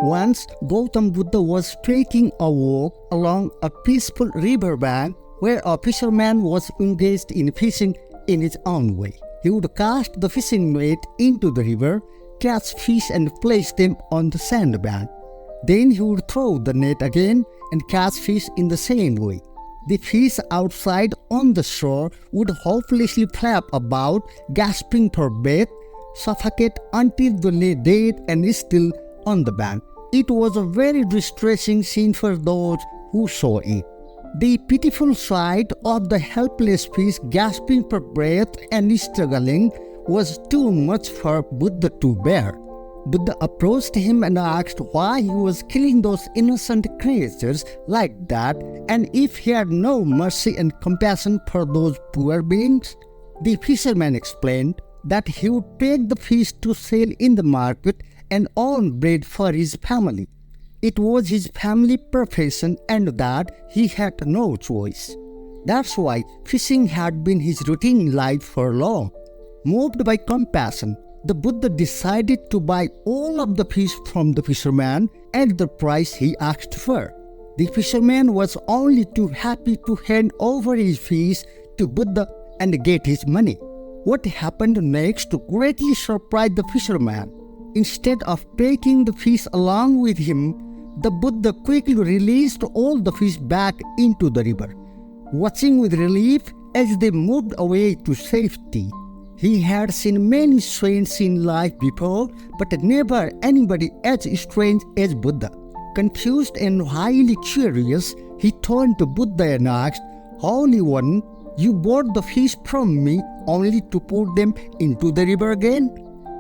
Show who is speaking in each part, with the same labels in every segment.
Speaker 1: Once, Gautam Buddha was taking a walk along a peaceful riverbank where a fisherman was engaged in fishing in his own way. He would cast the fishing net into the river, catch fish and place them on the sandbank. Then he would throw the net again and catch fish in the same way. The fish outside on the shore would hopelessly flap about, gasping for breath, suffocate until the net dead and still on the bank. It was a very distressing scene for those who saw it. The pitiful sight of the helpless fish gasping for breath and struggling was too much for Buddha to bear. Buddha approached him and asked why he was killing those innocent creatures like that, and if he had no mercy and compassion for those poor beings. The fisherman explained that he would take the fish to sell in the market and earn bread for his family. It was his family profession and that he had no choice. That's why fishing had been his routine life for long. Moved by compassion, the Buddha decided to buy all of the fish from the fisherman at the price he asked for. The fisherman was only too happy to hand over his fish to Buddha and get his money. What happened next greatly surprised the fisherman. Instead of taking the fish along with him, the Buddha quickly released all the fish back into the river. Watching with relief as they moved away to safety, he had seen many saints in life before, but never anybody as strange as Buddha. Confused and highly curious, he turned to Buddha and asked, "Holy One, you bought the fish from me only to put them into the river again?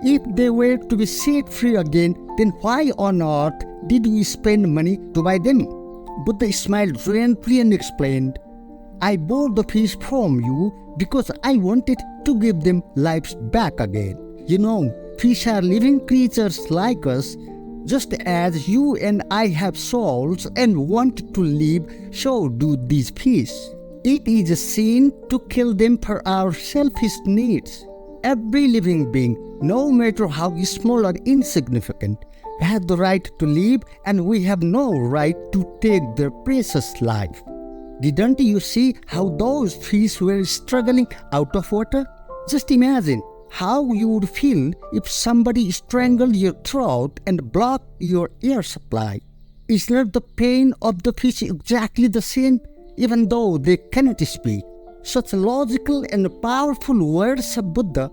Speaker 1: If they were to be set free again, then why on earth did we spend money to buy them?" Buddha smiled gently and explained, "I bought the fish from you because I wanted to give them lives back again. You know, fish are living creatures like us. Just as you and I have souls and want to live, so do these fish. It is a sin to kill them for our selfish needs. Every living being, no matter how small or insignificant, has the right to live, and we have no right to take their precious life. Didn't you see how those fish were struggling out of water? Just imagine how you would feel if somebody strangled your throat and blocked your air supply. Is not the pain of the fish exactly the same, even though they cannot speak?" Such logical and powerful words of Buddha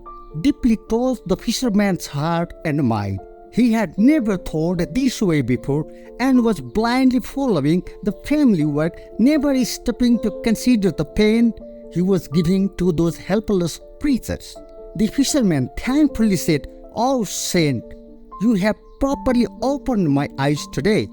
Speaker 1: deeply touched the fisherman's heart and mind. He had never thought this way before and was blindly following the family work, never stopping to consider the pain he was giving to those helpless creatures. The fisherman thankfully said, "Oh saint, you have properly opened my eyes today.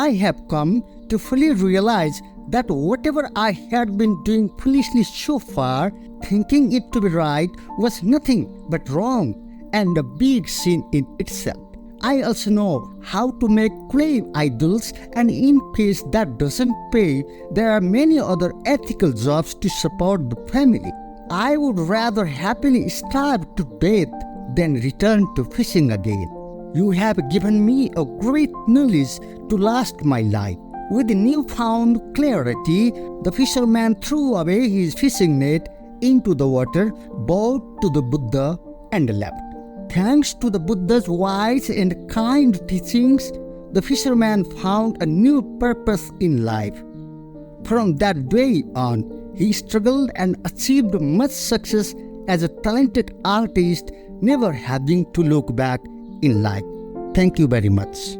Speaker 1: I have come to fully realize that whatever I had been doing foolishly so far, thinking it to be right, was nothing but wrong and a big sin in itself. I also know how to make clay idols, and in case that doesn't pay, there are many other ethical jobs to support the family. I would rather happily starve to death than return to fishing again. You have given me a great knowledge to last my life." With newfound clarity, the fisherman threw away his fishing net into the water, bowed to the Buddha, and left. Thanks to the Buddha's wise and kind teachings, the fisherman found a new purpose in life. From that day on, he struggled and achieved much success as a talented artist, never having to look back in life. Thank you very much.